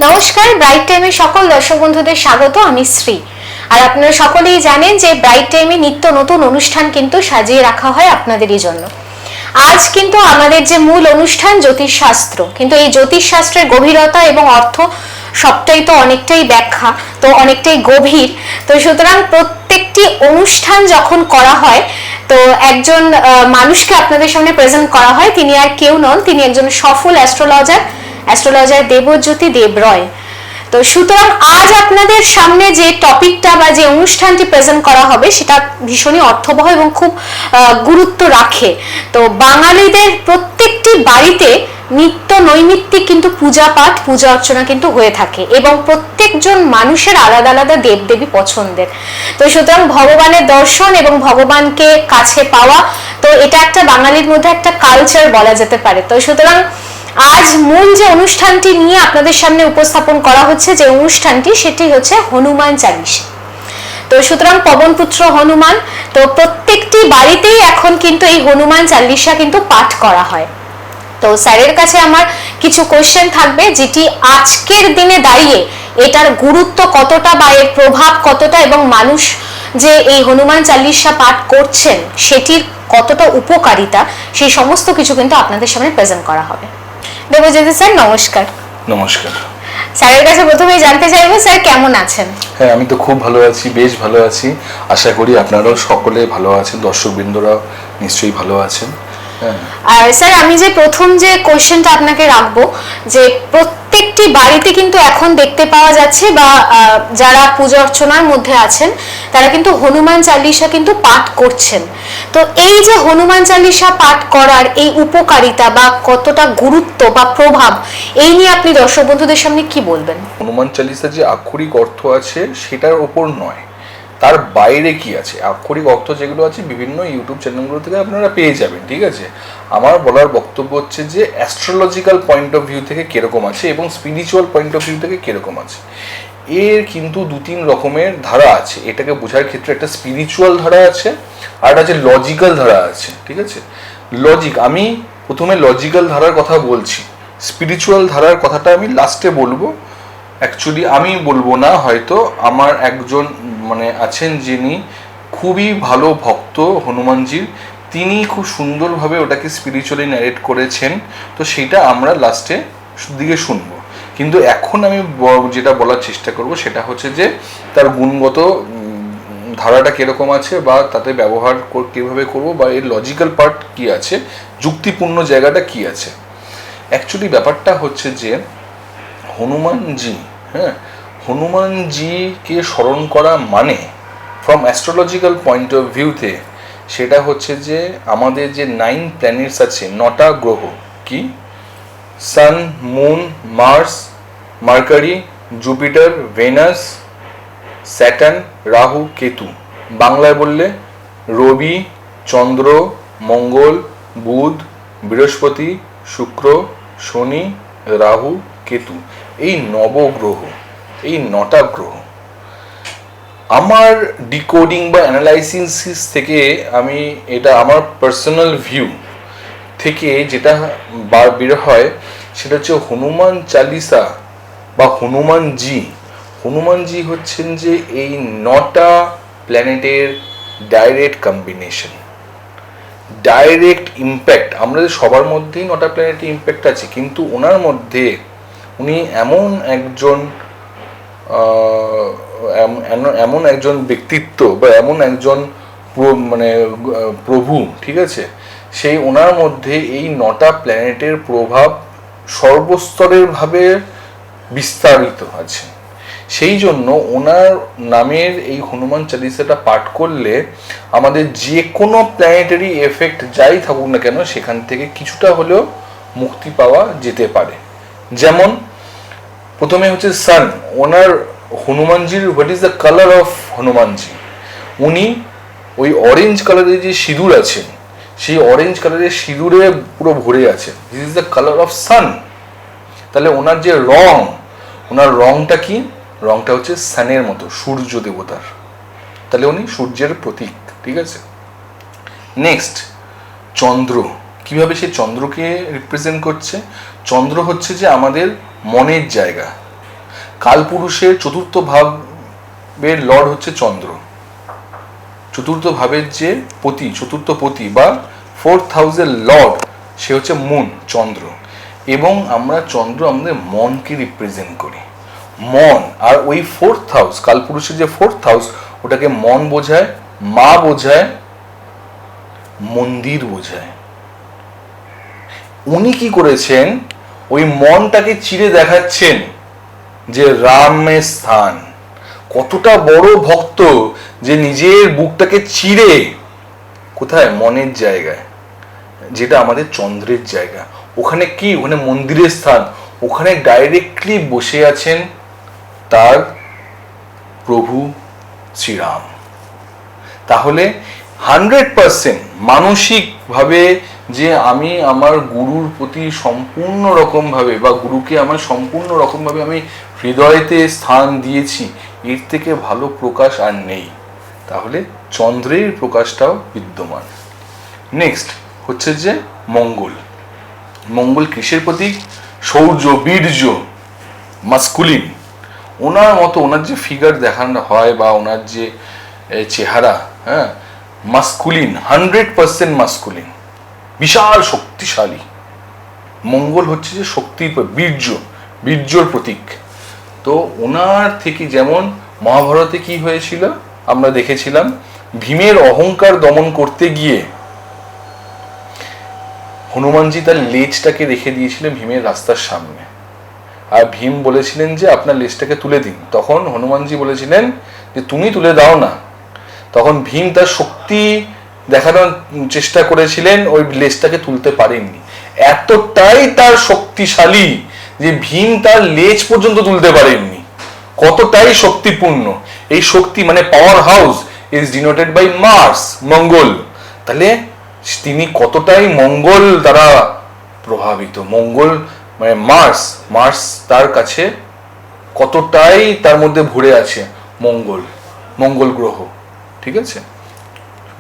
নমস্কার, ব্রাইট টাইমে সকল দর্শক বন্ধুদের স্বাগত। আমি শ্রী। আর আপনারা সকলেই জানেন যে ব্রাইট টাইমে নিত্য নতুন অনুষ্ঠান কিন্তু সাজিয়ে রাখা হয় আপনাদেরই জন্য। আজ কিন্তু আমাদের যে মূল অনুষ্ঠান জ্যোতিষশাস্ত্র, কিন্তু এই জ্যোতিষশাস্ত্রের গভীরতা এবং অর্থ সবটাই তো অনেকটাই ব্যাখ্যা, তো অনেকটাই গভীর। তো সুতরাং প্রত্যেকটি অনুষ্ঠান যখন করা হয় তো একজন মানুষকে আপনাদের সামনে প্রেজেন্ট করা হয়। তিনি আর কেউ নন, তিনি একজন সফল অ্যাস্ট্রোলজার দেবজ্যোতি দেবরয়। তো সুতরাং আজ আপনাদের সামনে যে টপিকটা বা যে অনুষ্ঠানটি প্রেজেন্ট করা হবে সেটা ভীষণই অর্থবহ এবং খুব গুরুত্ব রাখে। তো বাঙালিদের প্রত্যেকটি বাড়িতে নিত্য নৈমিত্তিক কিন্তু পূজা পাঠ পূজা অর্চনা কিন্তু হয়ে থাকে এবং প্রত্যেকজন মানুষের আলাদা আলাদা দেবদেবী পছন্দের। তো সুতরাং ভগবানের দর্শন এবং ভগবানকে কাছে পাওয়া, তো এটা একটা বাঙালির মধ্যে একটা কালচার বলা যেতে পারে। তো সুতরাং আজ মূল যে অনুষ্ঠানটি নিয়ে আপনাদের সামনে উপস্থাপন করা হচ্ছে, যে অনুষ্ঠানটি সেটি হচ্ছে হনুমান চালিসা। তো সুতরাং পবনপুত্র হনুমান, তো প্রত্যেকটি বাড়িতেই এখন কিন্তু এই হনুমান চালিসা কিন্তু পাঠ করা হয়। তো স্যারের কাছে আমার কিছু কোশ্চেন থাকবে, যেটি আজকের দিনে দাঁড়িয়ে এটার গুরুত্ব কতটা বা এর প্রভাব কতটা এবং মানুষ যে এই হনুমান চালিসা পাঠ করছেন সেটির কতটা উপকারিতা, সেই সমস্ত কিছু কিন্তু আপনাদের সামনে প্রেজেন্ট করা হবে। দেবজ্যোতি স্যার, নমস্কার। নমস্কার। স্যারের কাছে প্রথমেই জানতে চাইবো, স্যার কেমন আছেন? হ্যাঁ, আমি তো খুব ভালো আছি, বেশ ভালো আছি। আশা করি আপনারাও সকলে ভালো আছেন, দর্শকবৃন্দরাও নিশ্চয়ই ভালো আছেন। আর স্যার, আমি যে প্রথম যে কোশ্চেনটা আপনাকে রাখবো, যে প্রত্যেকটি বাড়িতে কিন্তু এখন দেখতে পাওয়া যাচ্ছে বা যারা পূজা অর্চনার মধ্যে আছেন তারা কিন্তু হনুমান চালিসা কিন্তু পাঠ করছেন। তো এই যে হনুমান চালিসা পাঠ করার এই উপকারিতা বা কতটা গুরুত্ব বা প্রভাব, এই নিয়ে আপনি দর্শক বন্ধুদের সামনে কি বলবেন? হনুমান চালিসা যে আক্ষরিক অর্থ আছে সেটার ওপর নয়, তার বাইরে কি আছে। আক্ষরিক অর্থ যেগুলো আছে বিভিন্ন ইউটিউব চ্যানেলগুলো থেকে আপনারা পেয়ে যাবেন, ঠিক আছে। আমার বলার বক্তব্য হচ্ছে যে অ্যাস্ট্রোলজিক্যাল পয়েন্ট অফ ভিউ থেকে কিরকম আছে এবং স্পিরিচুয়াল পয়েন্ট অফ ভিউ থেকে কিরকম আছে। এর কিন্তু দু তিন রকমের ধারা আছে। এটাকে বোঝার ক্ষেত্রে একটা স্পিরিচুয়াল ধারা আছে আর একটা আছে লজিক্যাল ধারা আছে, ঠিক আছে। আমি প্রথমে লজিক্যাল ধারার কথা বলছি, স্পিরিচুয়াল ধারার কথাটা আমি লাস্টে বলবো। অ্যাকচুয়ালি আমি বলবো না, হয়তো আমার একজন আছেন যিনি খুবই ভালো ভক্ত হনুমানজির, তিনি খুব সুন্দরভাবে ওটাকে স্পিরিচুয়ালি ন্যারেট করেছেন। তো সেটা আমরা লাস্টে দিকে শুনবো। কিন্তু এখন আমি যেটা বলার চেষ্টা করব সেটা হচ্ছে যে তার গুণগত ধারাটা কিরকম আছে বা তাতে ব্যবহার কীভাবে করবো বা এর লজিক্যাল পার্ট কি আছে, যুক্তিপূর্ণ জায়গাটা কি আছে। অ্যাকচুয়ালি ব্যাপারটা হচ্ছে যে হনুমানজিকে স্মরণ করা মানে ফ্রম অ্যাস্ট্রোলজিক্যাল পয়েন্ট অফ ভিউতে সেটা হচ্ছে যে আমাদের যে 9 প্ল্যানেটস আছে, 9টা গ্রহ, কি sun, moon, Mars, Mercury, Jupiter, Venus, Saturn, Rahu, Ketu. বাংলায় বললে রবি, চন্দ্র, মঙ্গল, বুধ, বৃহস্পতি, শুক্র, শনি, রাহু, কেতু, এই নবগ্রহ, এই 9টা গ্রহ। আমার ডিকোডিং বা অ্যানালাইসিস থেকে আমি এটা আমার পার্সোনাল ভিউ থেকে যেটা বের হয় সেটা হচ্ছে হনুমান চালিসা বা হনুমানজি হচ্ছেন যে এই 9টা প্ল্যানেটের ডাইরেক্ট কম্বিনেশন, ডাইরেক্ট ইম্প্যাক্ট। আমাদের সবার মধ্যেই 9টা প্ল্যানেটের ইম্প্যাক্ট আছে, কিন্তু ওনার মধ্যে উনি এমন একজন ব্যক্তিত্ব বা এমন একজন প্রভু, ঠিক আছে, সেই ওনার মধ্যে এই 9টা প্ল্যানেটের প্রভাব সর্বস্তরের ভাবে বিস্তারিত আছে। সেই জন্য ওনার নামের এই হনুমান চালিসাটা পাঠ করলে আমাদের যে কোনো প্ল্যানেটারি এফেক্ট যাই থাকুক না কেন সেখান থেকে কিছুটা হলেও মুক্তি পাওয়া যেতে পারে। যেমন প্রথমে হচ্ছে সান, ওনার হনুমানজির what is the colour of Hanumanji, উনি ওই অরেঞ্জ কালারের যে সিঁদুর আছে সেই অরেঞ্জ কালারের সিঁদুরে পুরো ভরে আছে, this is the colour of sun. তাহলে ওনার যে ওনার রংটা কি, রংটা হচ্ছে সানের মতো, সূর্য দেবতার। তাহলে উনি সূর্যের প্রতীক, ঠিক আছে। নেক্সট চন্দ্র, কিভাবে সে চন্দ্রকে রিপ্রেজেন্ট করছে? চন্দ্র হচ্ছে যে আমাদের মনের জায়গা, কালপুরুষের চতুর্থ ভাবের লর্ড হচ্ছে চন্দ্র, চতুর্থ ভাবের যে পতি, চতুর্থ পতি বা 4th হাউসের লর্ড সে হচ্ছে মুন, চন্দ্র। এবং আমরা চন্দ্র আমাদের মনকে রিপ্রেজেন্ট করি, মন। আর ওই 4th হাউস, কালপুরুষের যে 4th হাউস, ওটাকে মন বোঝায়, মা বোঝায়, মন্দির বোঝায়। উনি কি করেছেন, ওই মনটাকে চিরে দেখাচ্ছেন যে রামের স্থান। কতটা বড় ভক্ত যে নিজের বুকটাকে চিরে, কোথায়, মনের জায়গায়, যেটা আমাদের চন্দ্রের জায়গা, ওখানে কি, ওখানে মন্দিরের স্থান, ওখানে ডাইরেক্টলি বসে আছেন তার প্রভু শ্রীরাম। তাহলে 100% মানসিকভাবে যে আমি আমার গুরুর প্রতি সম্পূর্ণ রকমভাবে, বা গুরুকে আমার সম্পূর্ণ রকমভাবে আমি হৃদয়তে স্থান দিয়েছি, এর থেকে ভালো প্রকাশ আর নেই। তাহলে চন্দ্রের প্রকাশটাও বিদ্যমান। নেক্সট হচ্ছে যে মঙ্গল। মঙ্গল কিসের প্রতীক? শৌর্য, বীর্য, মাস্কুলিন। ওনার মতো, ওনার যে ফিগার দেখানো হয় বা ওনার যে চেহারা, হ্যাঁ, মাস্কুলিন, 100% মাস্কুলিন, বিশাল শক্তিশালী। মঙ্গল হচ্ছে যে শক্তির, বীর্য, বীর্যর প্রতীক। তো ওনার থেকে, যেমন মহাভারতে কি হয়েছিল আমরা দেখেছিলাম, ভীমের অহংকার দমন করতে গিয়ে হনুমানজি তার লেজটাকে রেখে দিয়েছিলেন ভীমের রাস্তার সামনে, আর ভীম বলেছিলেন যে আপনার লেজটাকে তুলে দিন। তখন হনুমানজি বলেছিলেন যে তুমি তুলে দাও না। তখন ভীম তার শক্তি দেখানোর চেষ্টা করেছিলেন, ওই লেজটাকে তুলতে পারেননি। এতটাই তার শক্তিশালী যে ভীম তার লেজ পর্যন্ত তুলতে পারেননি। কতটাই শক্তিপূর্ণ এই শক্তি, মানে power house is denoted by Mars, Mangal. তাহলে তিনি কতটাই মঙ্গল দ্বারা প্রভাবিত, মঙ্গল মানে মার্স, মার্স তার কাছে কতটাই তার মধ্যে ভরে আছে মঙ্গল, মঙ্গল গ্রহ, ঠিক আছে।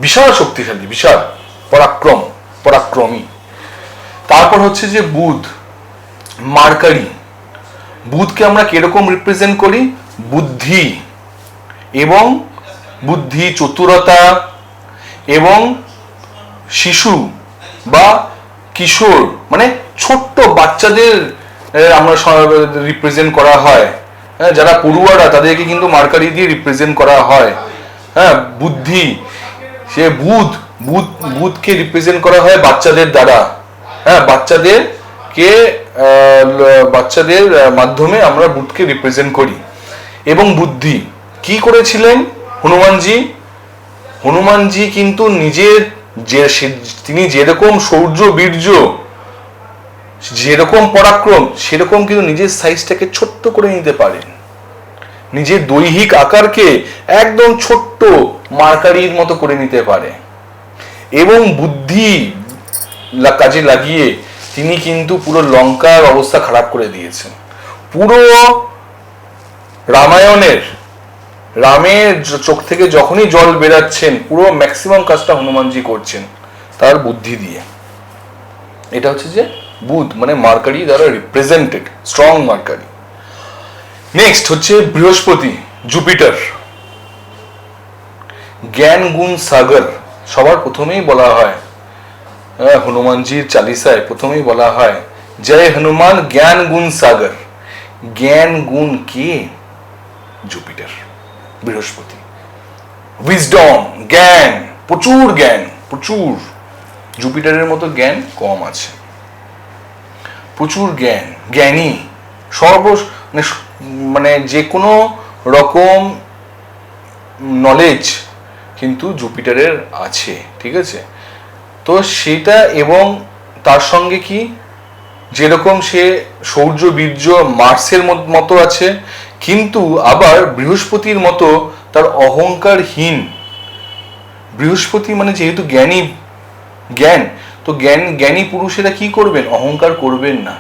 বিশাল শক্তিশালী, বিশাল পরাক্রমী। তারপর হচ্ছে যে বুধ, মার্কারি। বুধকে আমরা কিরকম রিপ্রেজেন্ট করি? বুদ্ধি এবং বুদ্ধি, চতুরতা এবং শিশু বা কিশোর, মানে ছোট্ট বাচ্চাদের আমরা রিপ্রেজেন্ট করা হয়। হ্যাঁ, যারা পড়ুয়ারা তাদেরকে কিন্তু মার্কারি দিয়ে রিপ্রেজেন্ট করা হয়। হ্যাঁ, বুদ্ধি, সে বুধকে রিপ্রেজেন্ট করা হয় বাচ্চাদের দ্বারা। হ্যাঁ, বাচ্চাদের মাধ্যমে আমরা বুধকে রিপ্রেজেন্ট করি। এবং বুদ্ধি কি করেছিলেন হনুমানজি কিন্তু নিজের তিনি যেরকম শৌর্য, বীর্য, যেরকম পরাক্রম, সেরকম কিন্তু নিজের সাইজটাকে ছোট্ট করে নিতে পারেন। নিজের দৈহিক আকারকে একদম ছোট্ট মার্কারির মতো করে নিতে পারে। এবং বুদ্ধি কাজে লাগিয়ে তিনি কিন্তু পুরো লঙ্কার অবস্থা খারাপ করে দিয়েছেন। পুরো রামের চোখ থেকে যখনই জল বেরাচ্ছেন, পুরো ম্যাক্সিমাম কাজটা হনুমানজি করছেন তার বুদ্ধি দিয়ে। এটা হচ্ছে যে বুধ, মানে মার্কারি দ্বারা রিপ্রেজেন্টেড, স্ট্রং মার্কারি। নেক্সট হচ্ছে বৃহস্পতি, জুপিটার। জ্ঞান গুণ সাগর, সবার প্রথমেই বলা হয় হনুমানজির চালিসায় প্রথমেই বলা হয় জয় হনুমান জ্ঞান গুণ সাগর। জ্ঞান গুণ কে? জুপিটার, বৃহস্পতি। উইজডম, জ্ঞান, প্রচুর। জুপিটারের মতো জ্ঞান কম আছে, প্রচুর জ্ঞানী, মানে যে কোনো রকম নলেজ কিন্তু জুপিটারের আছে, ঠিক আছে। তো সেটা, এবং তার সঙ্গে কি, যেরকম সে শৌর্য, বীর্য মার্সের মতো আছে, কিন্তু আবার বৃহস্পতির মতো তার অহংকারহীন। বৃহস্পতি মানে যেহেতু জ্ঞান, তো জ্ঞানী পুরুষেরা কি করবেন? অহংকার করবেন না।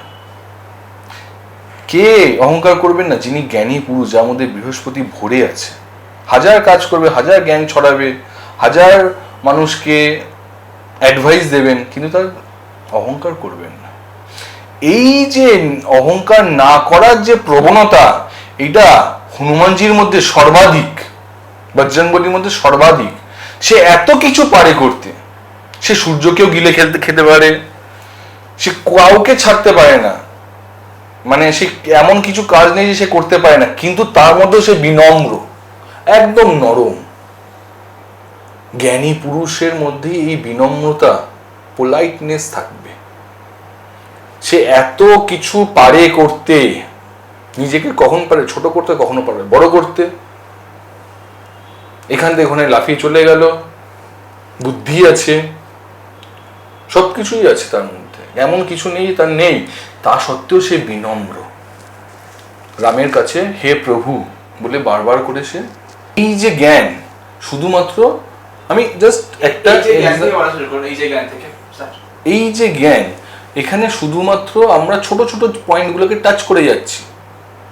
কে অহংকার করবেন না? যিনি জ্ঞানী পুরুষ, যার মধ্যে বৃহস্পতি ভরে আছে। হাজার কাজ করবে, হাজার জ্ঞান ছড়াবে, হাজার মানুষকে অ্যাডভাইস দেবেন, কিন্তু তার অহংকার করবেন না। এই যে অহংকার না করার যে প্রবণতা, এটা হনুমানজির মধ্যে সর্বাধিক, বজরংবলীর মধ্যে সর্বাধিক। সে এত কিছু পারে করতে, সে সূর্যকেও গিলে খেতে পারে, সে কাউকে ছাড়তে পারে না, মানে সে এমন কিছু কাজ নেই যে সে করতে পারে না, কিন্তু তার মধ্যে সে বিনম্র, একদম নরম। জ্ঞানী পুরুষের মধ্যে এই বিনম্রতা, পোলাইটনেস থাকবে। সে এত কিছু পারে করতে, নিজেকে কখন পারে ছোট করতে, কখনো পারে বড় করতে, এখান থেকে ওখানে লাফিয়ে চলে গেল, বুদ্ধি আছে, সবকিছুই আছে তার মধ্যে, এমন কিছু নেই তার নেই, তা সত্ত্বেও সে বিনম্র। রামের কাছে হে প্রভু বলে বারবার করে সে, এই যে জ্ঞান, শুধুমাত্র আমি জাস্ট একটা, এই যে জ্ঞান, এখানে শুধুমাত্র আমরা ছোট ছোট পয়েন্টগুলোকে টাচ করে যাচ্ছি।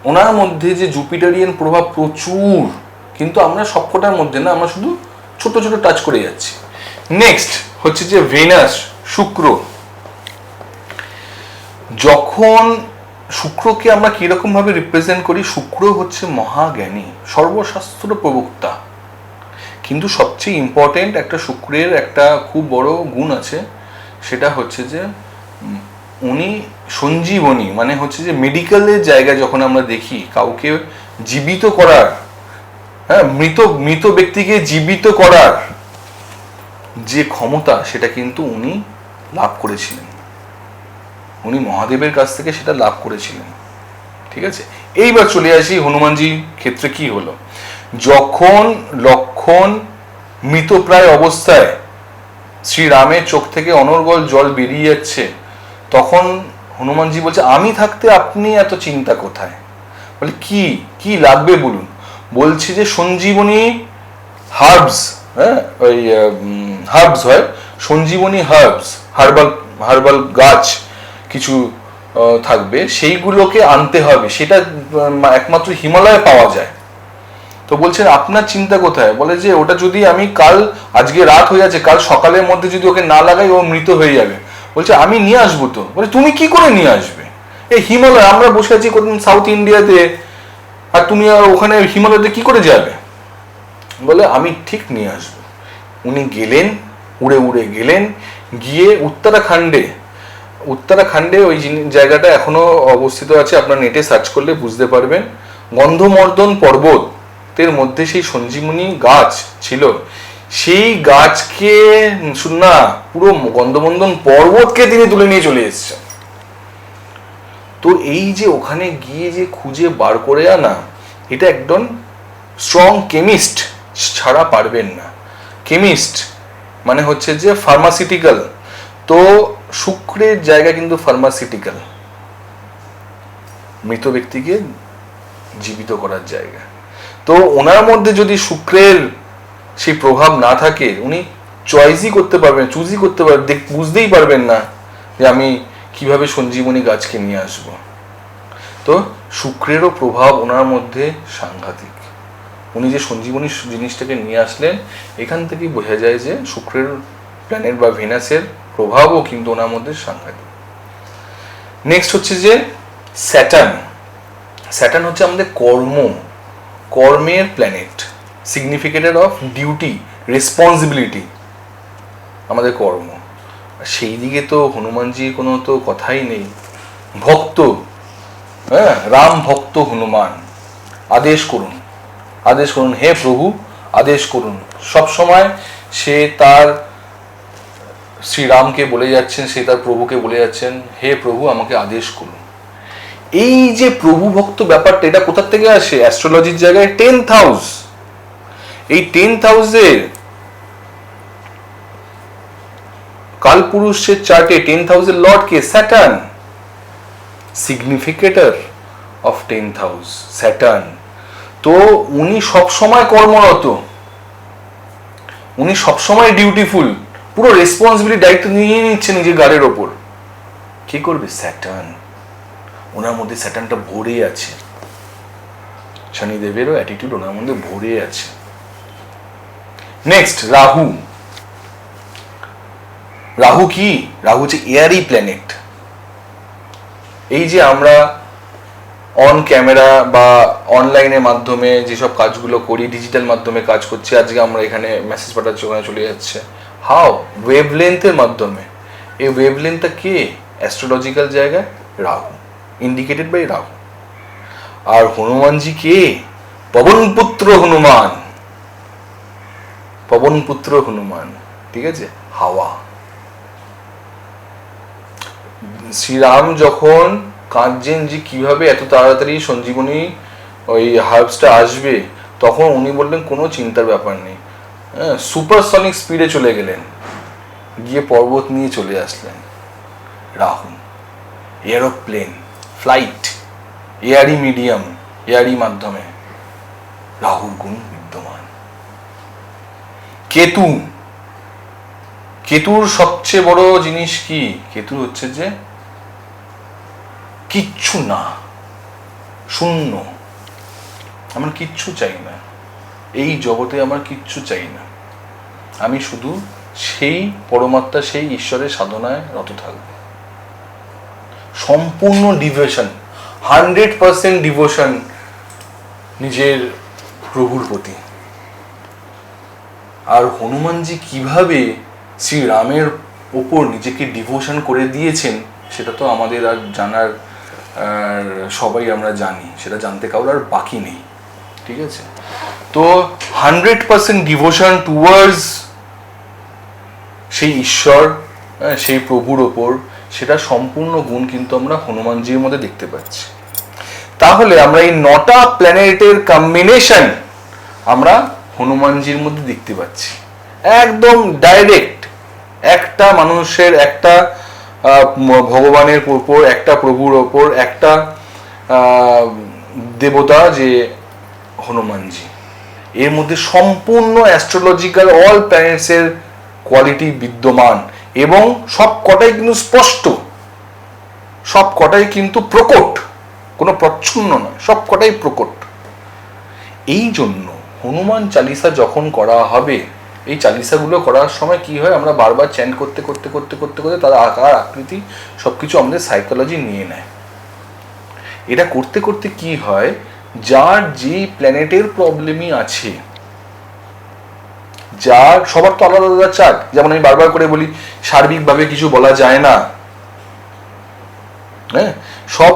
ওনার মধ্যে যে জুপিটারিয়ান প্রভাব প্রচুর, কিন্তু আমরা সবকটার মধ্যে না, আমরা শুধু ছোট ছোট টাচ করে যাচ্ছি। নেক্সট হচ্ছে যে ভেনাস, শুক্র। যখন শুক্রকে আমরা কিরকম ভাবে রিপ্রেজেন্ট করি, শুক্র হচ্ছে মহাজ্ঞানী, সর্বশাস্ত্র প্রবক্তা, কিন্তু সবচেয়ে ইম্পর্টেন্ট একটা শুক্রের একটা খুব বড় গুণ আছে, সেটা হচ্ছে যে উনি সঞ্জীবনী, মানে হচ্ছে যে মেডিকেলের জায়গায় যখন আমরা দেখি কাউকে জীবিত করার, হ্যাঁ, মৃত ব্যক্তিকে জীবিত করার যে ক্ষমতা, সেটা কিন্তু উনি লাভ করেছিলেন, উনি মহাদেবের কাছ থেকে সেটা লাভ করেছিলেন। ঠিক আছে, এইবার চলে আসি হনুমানজি ক্ষেত্রে কি হলো। যখন লক্ষণ মৃতপ্রায় অবস্থায় শ্রীরামের চোখ থেকে অনর্গল জল বেরিয়ে যাচ্ছে, তখন হনুমানজি বলছে আমি থাকতে আপনি এত চিন্তা কোথায়? বলে কি কি লাগবে বলুন। বলছি যে সঞ্জীবনী হার্বস, হ্যাঁ, ওই হার্বস হয়, সঞ্জীবনী হার্বস, হার্বাল গাছ কিছু থাকবে, সেইগুলোকে আনতে হবে, সেটা একমাত্র হিমালয়ে পাওয়া যায়। তো বলছেন আপনার চিন্তা কোথায়? বলে যে ওটা যদি আমি আজকে রাত হয়ে যাচ্ছে, কাল সকালের মধ্যে যদি ওকে না লাগাই ও মৃত হয়ে যাবে। বলছে আমি নিয়ে আসবো তো। বলে তুমি কি করে নিয়ে আসবে? এই হিমালয়, আমরা বসে আছি কোথাও সাউথ ইন্ডিয়াতে, আর তুমি ওখানে হিমালয়তে কি করে যাবে? বলে আমি ঠিক নিয়ে আসবো। উনি গেলেন, উড়ে উড়ে গেলেন, গিয়ে উত্তরাখণ্ডে ওই জায়গাটা এখনো অবস্থিত আছে, আপনার নেটে সার্চ করলে বুঝতে পারবেন। গন্ধমর্দন পর্বতের মধ্যে সেই সঞ্জীবনী গাছ ছিল, সেই গাছকে না, পুরো গন্ধমর্দন পর্বতকে তিনি তুলে নিয়ে চলে এসেছেন। তো এই যে ওখানে গিয়ে যে খুঁজে বার করে আনা, এটা একদম স্ট্রং কেমিস্ট ছাড়া পারবেন না। কেমিস্ট মানে হচ্ছে যে ফার্মাসিউটিক্যাল, তো শুক্রের জায়গা কিন্তু ফার্মাসিউটিক্যাল, মৃত ব্যক্তিকে জীবিত করার জায়গা। তো ওনার মধ্যে যদি শুক্রের সেই প্রভাব না থাকে, উনি চয়েসই করতে পারবেন, চুজই করতে পারবেন, বুঝতেই পারবেন না যে আমি কিভাবে সঞ্জীবনী গাছকে নিয়ে আসব। তো শুক্রেরও প্রভাব ওনার মধ্যে সাংঘাতিক। উনি যে সঞ্জীবনী জিনিসটাকে নিয়ে আসলেন, এখান থেকেই বোঝা যায় যে শুক্রের প্ল্যানেট বা ভেনাসের প্রভাবও কিন্তু ওনার মধ্যে সাংঘাতিক। নেক্সট হচ্ছে যে স্যাটার্ন হচ্ছে আমাদের কর্মের প্ল্যানেট, সিগনিফিকেটর অফ ডিউটি, রেসপন্সিবিলিটি, আমাদের কর্ম। সেই দিকে তো হনুমানজির কোনো তো কথাই নেই। ভক্ত, হ্যাঁ, রাম ভক্ত হনুমান, আদেশ করুন হে প্রভু, আদেশ করুন। সব সময় সে তার শ্রীরামকে বলে যাচ্ছেন, সে তার প্রভুকে বলে যাচ্ছেন, হে প্রভু আমাকে আদেশ করুন। এই যে প্রভু ভক্ত ব্যাপারটা, এটা কোথার থেকে আসে? অ্যাস্ট্রোলজির জায়গায় 10th হাউস। এই 10th হাউসের কালপুরুষের চার্টে 10th হাউসের লর্ড কে? Saturn, significator of 10th house Saturn. তো উনি সবসময় কর্মরত, উনি সবসময় ডিউটিফুল, পুরো রেসপন্সিবিলিটি, দায়িত্ব নিয়ে নিচ্ছে নিজের গাড়ির ওপর। কি করবে? স্যাটার্ন, ওনার মধ্যে স্যাটার্নটা ভরে আছে, শনিদেবেরও অ্যাটিটিউড ওনার মধ্যে ভরে আছে। নেক্সট রাহু কি? রাহু হচ্ছে এয়ারি প্ল্যানেট। এই যে আমরা অন ক্যামেরা বা অনলাইনের মাধ্যমে যেসব কাজগুলো করি, ডিজিটাল মাধ্যমে কাজ করছি, আজকে আমরা এখানে মেসেজ পাঠাচ্ছি, ওখানে চলে যাচ্ছে। হাও? ওয়েভলেন্থের মাধ্যমে। এই ওয়েভলেন্থটা কে? অ্যাস্ট্রোলজিক্যাল জায়গায় রাহু, ইন্ডিকেটেড বাই রাহু। আর হনুমানজি কে? পবনপুত্র হনুমান, পবনপুত্র হনুমান, ঠিক আছে, হাওয়া। শ্রীরাম যখন কাঁদছেন যে কিভাবে এত তাড়াতাড়ি সঞ্জীবনী ওই হার্বসটা আসবে, তখন উনি বললেন কোনো চিন্তার ব্যাপার নেই, সুপারসনিক স্পিডে চলে গেলেন, গিয়ে পর্বত নিয়ে চলে আসলেন। Rahu aeroplane, flight, Airee medium, Airee মাধ্যমে রাহুর গুণ বিদ্যমান। কেতু, কেতুর সবচেয়ে বড় জিনিস কি? কেতু হচ্ছে যে কিচ্ছু না, শূন্য, আমার কিচ্ছু চাই না, এই জগতে আমার কিচ্ছু চাই না, আমি শুধু সেই পরমাত্মা, সেই ঈশ্বরের সাধনায় রত থাকব। সম্পূর্ণ ডিভোশন, 100% ডিভোশন নিজের প্রভুর প্রতি। আর হনুমানজি কিভাবে শ্রীরামের ওপর নিজেকে ডিভোশন করে দিয়েছেন, সেটা তো আমাদের আর জানার, সবাই আমরা জানি, সেটা জানতে কারোর আর বাকি নেই, ঠিক আছে। তো 100% ডিভোশন টুয়ার্ডস সেই ঈশ্বর, সেই প্রভুর ওপর, সেটা সম্পূর্ণ গুণ কিন্তু আমরা হনুমানজির মধ্যে দেখতে পাচ্ছি। তাহলে আমরা এই 9টা প্ল্যানেটের কম্বিনেশন আমরা হনুমানজির মধ্যে দেখতে পাচ্ছি, একদম ডাইরেক্ট। একটা মানুষের, একটা ভগবানের উপর, একটা প্রভুর ওপর, একটা দেবতা যে হনুমানজি, এর মধ্যে সম্পূর্ণ অ্যাস্ট্রোলজিক্যাল অল প্ল্যানেটসের কোয়ালিটি বিদ্যমান, এবং সব কটাই কিন্তু স্পষ্ট, সব কটাই কিন্তু প্রকট, কোনো প্রচ্ছন্ন নয়, সব কটাই প্রকট। এই জন্য হনুমান চালিসা যখন করা হবে, এই চালিসাগুলো করার সময় কি হয়, আমরা বারবার চ্যান্ট করতে করতে করতে করতে করতে তার আকার আকৃতি সবকিছু আমাদের সাইকোলজি নিয়ে নেয়। এটা করতে করতে কি হয়, যার যে প্ল্যানেটের প্রবলেমই আছে, যার সবার তো আলাদা আলাদা চার্ট, যেমন আমি বারবার করে বলি সার্বিকভাবে কিছু বলা যায় না, হ্যাঁ, সব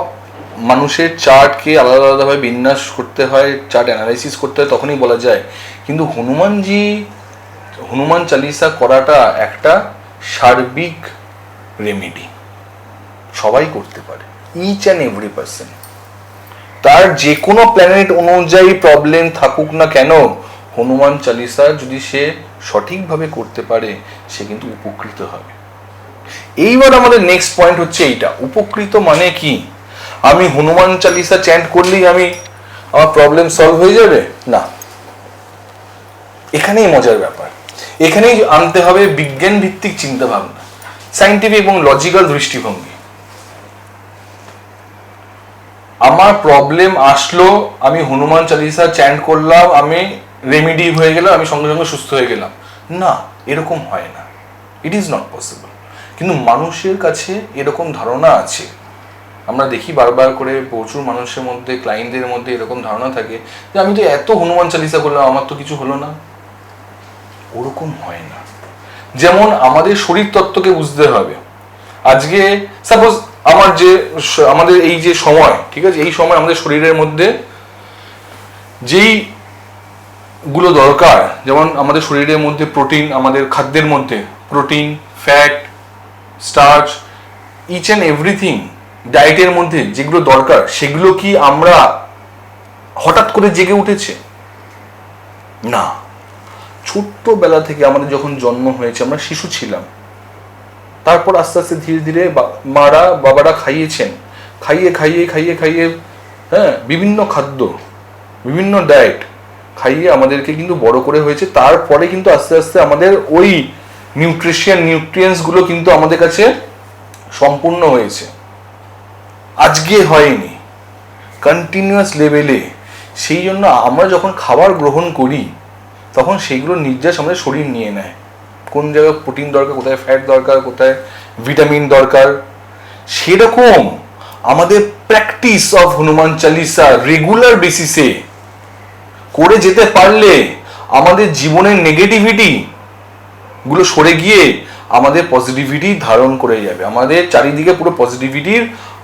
মানুষের চার্টকে আলাদা আলাদাভাবে বিন্যাস করতে হয়, চার্ট অ্যানালাইসিস করতে হয়, তখনই বলা যায়। কিন্তু হনুমান চালিসা করাটা একটা সার্বিক রেমেডি, সবাই করতে পারে, ইচ অ্যান্ড এভরি পার্সন। তার যে কোনো প্ল্যানেট অনুযায়ী প্রবলেম থাকুক না কেন, হনুমান চালিসা যদি সে সঠিকভাবে করতে পারে, সে কিন্তু উপকৃত হবে। এইবার আমাদের নেক্সট পয়েন্ট হচ্ছে এইটা, উপকৃত মানে কি? আমি হনুমান চালিসা চ্যান্ট করলেই আমার প্রবলেম সলভ হয়ে যাবে? না, এখানেই মজার ব্যাপার, এখানেই আনতে হবে বিজ্ঞান ভিত্তিক চিন্তা ভাবনা, সায়েন্টিফিক এবং লজিক্যাল দৃষ্টিভঙ্গি। আমার প্রবলেম আসলো, আমি হনুমান চালিসা চ্যান্ট করলাম, আমি রেমিডি হয়ে গেলাম, আমি সঙ্গে সঙ্গে সুস্থ হয়ে গেলাম, না, এরকম হয় না, ইট ইজ নট পসিবল। কিন্তু মানুষের কাছে এরকম ধারণা আছে, আমরা দেখি বারবার করে প্রচুর মানুষের মধ্যে, ক্লায়েন্টদের মধ্যে এরকম ধারণা থাকে যে আমি তো এত হনুমান চালিসা করলাম, আমার তো কিছু হলো না। ওরকম হয় না। যেমন আমাদের শরীর তত্ত্বকে বুঝতে হবে। আজকে সাপোজ আমাদের এই যে সময়, ঠিক আছে, এই সময় আমাদের শরীরের মধ্যে যেই গুলো দরকার, যেমন আমাদের শরীরের মধ্যে প্রোটিন, আমাদের খাদ্যের মধ্যে protein, fat, starch, each and everything, ডায়েটের মধ্যে যেগুলো দরকার, সেগুলো কি আমরা হঠাৎ করে জেগে উঠেছে? না, ছোট্টবেলা থেকে আমাদের যখন জন্ম হয়েছে, আমরা শিশু ছিলাম, তারপর আস্তে আস্তে ধীরে ধীরে বাবারা খাইয়েছেন, খাইয়ে খাইয়ে খাইয়ে খাইয়ে, হ্যাঁ, বিভিন্ন খাদ্য, বিভিন্ন ডায়েট খাইয়ে আমাদেরকে কিন্তু বড় করে হয়েছে। তারপরে কিন্তু আস্তে আস্তে আমাদের ওই নিউট্রিয়েন্টস গুলো কিন্তু আমাদের কাছে সম্পূর্ণ হয়েছে, আজকে হয়নি, কন্টিনিউয়াস লেভেলে। সেই জন্য আমরা যখন খাবার গ্রহণ করি, তখন সেইগুলো নির্যাস আমাদের শরীর নিয়ে নেয়, কোন জায়গায় প্রোটিন দরকার, কোথায় ফ্যাট দরকার, কোথায় ভিটামিন দরকার। সেরকম আমাদের practice of Hanuman Chalisa regular বেসিসে করে যেতে পারলে আমাদের জীবনের নেগেটিভিটি গুলো সরে গিয়ে আমাদের পজিটিভিটি ধারণ করে যাবে, আমাদের চারিদিকে পুরো পজিটিভিটির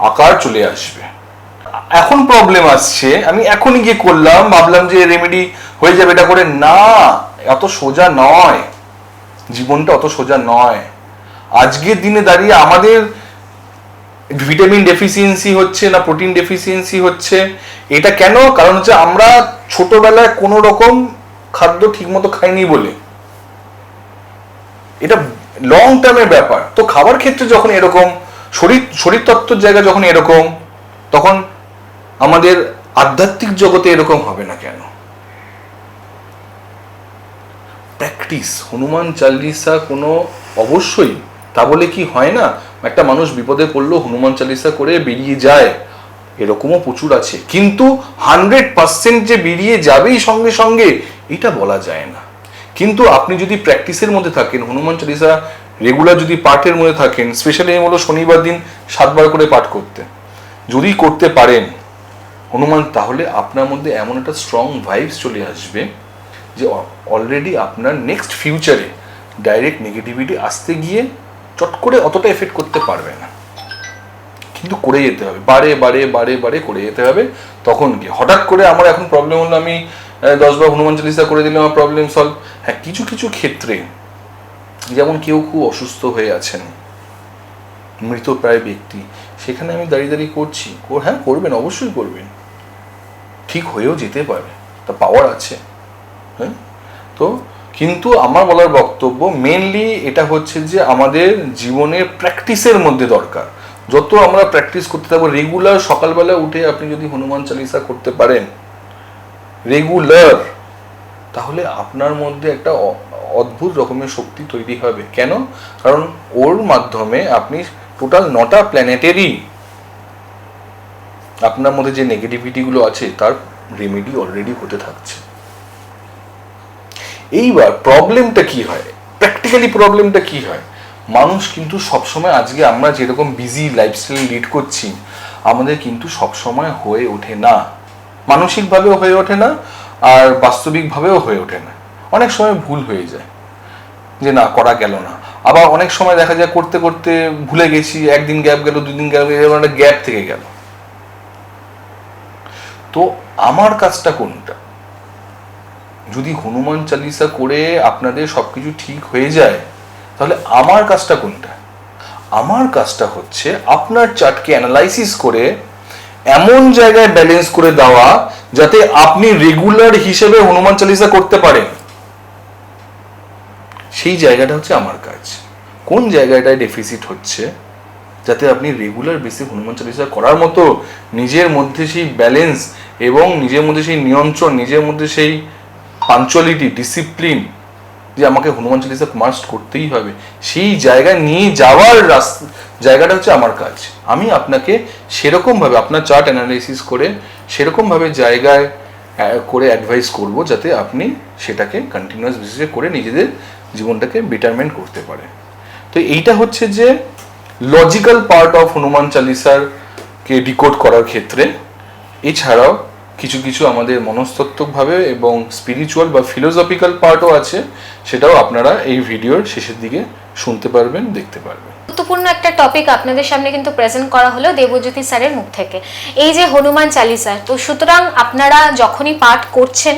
আকার চলে আসবে। এখন প্রবলেম আসছে, আমি এখনই গিয়ে করলাম, ভাবলাম যে রেমেডি হয়ে যাবে এটা করে, না, এত সোজা নয়, জীবনটা অত সোজা নয়। আজকের দিনে দাঁড়িয়ে আমাদের ভিটামিন ডেফিসিয়েন্সি হচ্ছে না প্রোটিন ডেফিসিয়েন্সি হচ্ছে, এটা কেন? কারণ হচ্ছে আমরা ছোটবেলায় কোনো রকম খাদ্য ঠিকমতো খাইনি বলে। এটা লং টার্মের ব্যাপার। তো খাবার ক্ষেত্রে যখন এরকম, শরীর তত্ত্বের জায়গা যখন এরকম, তখন আমাদের আধ্যাত্মিক জগতে এরকম হবে না কেন? প্র্যাকটিস হনুমান চালিসা কোনো অবশ্যই, তা বলে কি হয় না একটা মানুষ বিপদে পড়লো হনুমান চালিসা করে বেরিয়ে যায়, এরকমও প্রচুর আছে, কিন্তু 100% যে বেরিয়ে যাবেই সঙ্গে সঙ্গে এটা বলা যায় না। কিন্তু আপনি যদি প্র্যাকটিসের মধ্যে থাকেন, হনুমান চালিসা রেগুলার যদি পাঠের মধ্যে থাকেন, স্পেশালি হলো শনিবার দিন 7 বার করে পাঠ করতে যদি করতে পারেন হনুমান, তাহলে আপনার মধ্যে এমন একটা স্ট্রং ভাইবস চলে আসবে যে অলরেডি আপনার নেক্সট ফিউচারে ডাইরেক্ট নেগেটিভিটি আসতে গিয়ে চট করে অতটা এফেক্ট করতে পারবে না। কিন্তু করে যেতে হবে, বারে বারে বারে বারে করে যেতে হবে। তখন গিয়ে হঠাৎ করে আমার এখন প্রবলেম হলো, আমি 10 বার হনুমান চালিসা করে দিলে আমার প্রবলেম সলভ। হ্যাঁ, কিছু কিছু ক্ষেত্রে, যেমন কেউ খুব অসুস্থ হয়ে আছেন, মৃতপ্রায় ব্যক্তি, সেখানে আমি দাঁড়িয়ে দাঁড়িয়ে করছি, হ্যাঁ করবেন, অবশ্যই করবেন, ঠিক হয়েও যেতে পারে, তা পাওয়ার আছে। হ্যাঁ, তো কিন্তু আমার বলার বক্তব্য মেনলি এটা হচ্ছে যে আমাদের জীবনের প্র্যাকটিসের মধ্যে দরকার। যত আমরা প্র্যাকটিস করতে থাকবো, রেগুলার সকালবেলা উঠে আপনি যদি হনুমান চালিসা করতে পারেন রেগুলার, তাহলে আপনার মধ্যে একটা অদ্ভুত রকমের শক্তি তৈরি হবে। কেন? কারণ ওর মাধ্যমে আপনি টোটাল 9টা প্ল্যানেটেরই আপনার মধ্যে যে নেগেটিভিটি গুলো আছে তার রেমেডি অলরেডি হতে থাকছে। এইবার প্রবলেমটা কি হয়, প্র্যাকটিক্যালি প্রবলেমটা কি হয়, মানুষ কিন্তু সবসময়, আজকে আমরা যেরকম বিজি লাইফস্টাইল লিড করছি, আমাদের কিন্তু সবসময় হয়ে ওঠে না, মানসিকভাবেও হয়ে ওঠে না আর বাস্তবিকভাবেও হয়ে ওঠে না। অনেক সময় ভুল হয়ে যায় যে না করা গেল না, আবার অনেক সময় দেখা যায় করতে করতে ভুলে গেছি, একদিন গ্যাপ গেল, 2 দিন গ্যাপ গেল, একটা গ্যাপ থেকে গেল। তো আমার কাজটা কোনটা? যদি হনুমান চালিসা করে আপনাদের সবকিছু ঠিক হয়ে যায়, তাহলে আমার কাজটা কোনটা? আমার কাজটা হচ্ছে আপনার চার্টকে অ্যানালাইসিস করে এমন জায়গায় ব্যালেন্স করে দেওয়া যাতে আপনি রেগুলার হিসেবে হনুমান চালিসা করতে পারেন। সেই জায়গাটা হচ্ছে আমার কাজ। কোন জায়গাটায় ডেফিসিট হচ্ছে যাতে আপনি রেগুলার বেসে হনুমান চালিসা করার মতো নিজের মধ্যে সেই ব্যালেন্স এবং নিজের মধ্যে সেই নিয়ন্ত্রণ, নিজের মধ্যে সেই পাঞ্চুয়ালিটি, ডিসিপ্লিন, যে আমাকে হনুমান চালিসা মাস্ট করতেই হবে, সেই জায়গায় নিয়ে যাওয়ার জায়গাটা হচ্ছে আমার কাজ। আমি আপনাকে সেরকমভাবে আপনার চার্ট অ্যানালাইসিস করে সেরকমভাবে জায়গায় করে অ্যাডভাইস করব যাতে আপনি সেটাকে কন্টিনিউয়াস বেসিসে করে নিজেদের জীবনটাকে বেটারমেন্ট করতে পারেন। তো এইটা হচ্ছে যে লজিক্যাল পার্ট অফ হনুমান চালিসার কে ডিকোড করার ক্ষেত্রে। এছাড়াও কিছু কিছু আমাদের মনস্তত্ত্বকভাবে এবং স্পিরিচুয়াল বা ফিলোসফিক্যাল পার্টও আছে, সেটাও আপনারা এই ভিডিওর শেষের দিকে শুনতে পারবেন, দেখতে পারবেন। গুরুত্বপূর্ণ একটা টপিক আপনাদের সামনে কিন্তু প্রেজেন্ট করা হলো দেবজ্যোতি স্যারের মুখ থেকে, এই যে হনুমান চালিসা। তো সুতরাং আপনারা যখনই পাঠ করছেন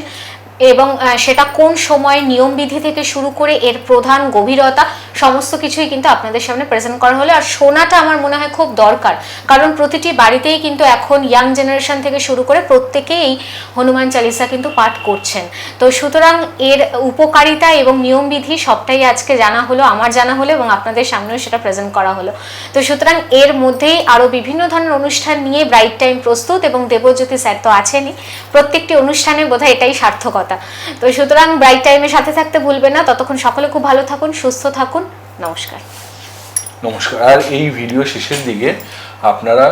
এবং সেটা কোন সময়, নিয়মবিধি থেকে শুরু করে এর প্রধান গভীরতা সমস্ত কিছুই কিন্তু আপনাদের সামনে প্রেজেন্ট করা হলো। আর শোনাটা আমার মনে হয় খুব দরকার, কারণ প্রতিটি বাড়িতেই কিন্তু এখন ইয়াং জেনারেশন থেকে শুরু করে প্রত্যেকেই এই হনুমান চালিসা কিন্তু পাঠ করছেন। তো সুতরাং এর উপকারিতা এবং নিয়মবিধি সবটাই আজকে জানা হলো, আমার জানা হলো এবং আপনাদের সামনেও সেটা প্রেজেন্ট করা হলো। তো সুতরাং এর মধ্যেই আরও বিভিন্ন ধরনের অনুষ্ঠান নিয়ে ব্রাইট টাইম প্রস্তুত, এবং দেবজ্যোতি স্যার তো আছেনই, প্রত্যেকটি অনুষ্ঠানে বোধহয় এটাই সার্থকতা। তো সুতরাং ব্রাইট টাইমের সাথে থাকতে ভুলবেন না। ততক্ষণ সকলে খুব ভালো থাকুন, সুস্থ থাকুন। নমস্কার। নমস্কার। আর এই ভিডিও শেষের দিকে আপনারা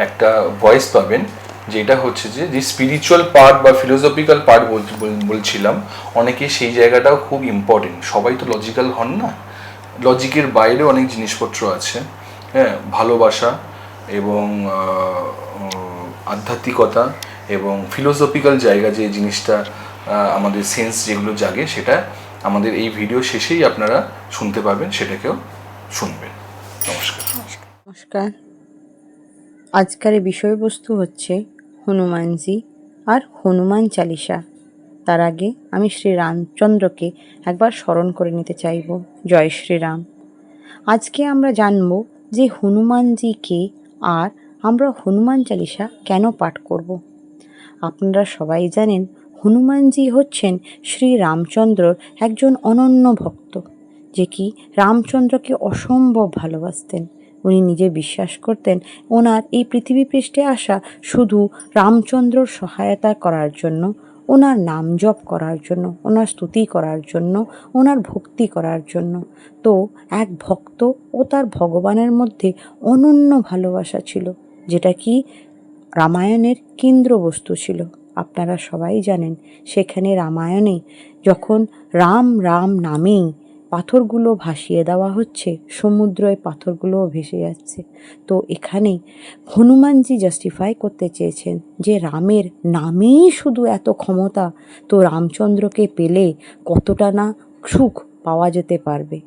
একটা ভয়েস পাবেন, যেটা হচ্ছে যে স্পিরিচুয়াল পার্ট বা ফিলোসফিক্যাল পার্ট বলছিলাম, অনেকে সেই জায়গাটাও খুব ইম্পর্টেন্ট। সবাই তো লজিক্যাল হন না, লজিকের বাইরে অনেক জিনিসপত্র আছে। হ্যাঁ, ভালোবাসা এবং আধ্যাত্মিকতা এবং ফিলোসফিক্যাল জায়গা যে জিনিসটা আমাদের সেন্স যেগুলো জাগে, সেটা আমাদের এই ভিডিও শেষেই আপনারা শুনতে পাবেন, সেটাকেও শুনবেন। নমস্কার। নমস্কার। আজকের বিষয়বস্তু হচ্ছে হনুমানজি আর হনুমান চালিসা। তার আগে আমি শ্রী রামচন্দ্রকে একবার স্মরণ করে নিতে চাইব। জয় শ্রীরাম। আজকে আমরা জানব যে হনুমানজি কে, আর আমরা হনুমান চালিসা কেন পাঠ করব। আপনারা সবাই জানেন হনুমানজি হচ্ছেন শ্রী রামচন্দ্রর একজন অনন্য ভক্ত, যে কি রামচন্দ্রকে অসম্ভব ভালোবাসতেন। উনি নিজে বিশ্বাস করতেন ওনার এই পৃথিবী পৃষ্ঠে আসা শুধু রামচন্দ্রর সহায়তা করার জন্য, ওনার নাম জপ করার জন্য, ওনার স্তুতি করার জন্য, ওনার ভক্তি করার জন্য। তো এক ভক্ত ও তার ভগবানের মধ্যে অনন্য ভালোবাসা ছিল, যেটা কি রামায়ণের কেন্দ্রবস্তু ছিল। আপনারা সবাই জানেন সেখানে রামায়ণে যখন রাম রাম নামেই পাথরগুলো ভাসিয়ে দেওয়া হচ্ছে, সমুদ্রে পাথরগুলোও ভেসে যাচ্ছে। তো এখানে হনুমানজি জাস্টিফাই করতে চেয়েছেন যে রামের নামেই শুধু এত ক্ষমতা, তো রামচন্দ্রকে পেলে কতটা না সুখ পাওয়া যেতে পারবে।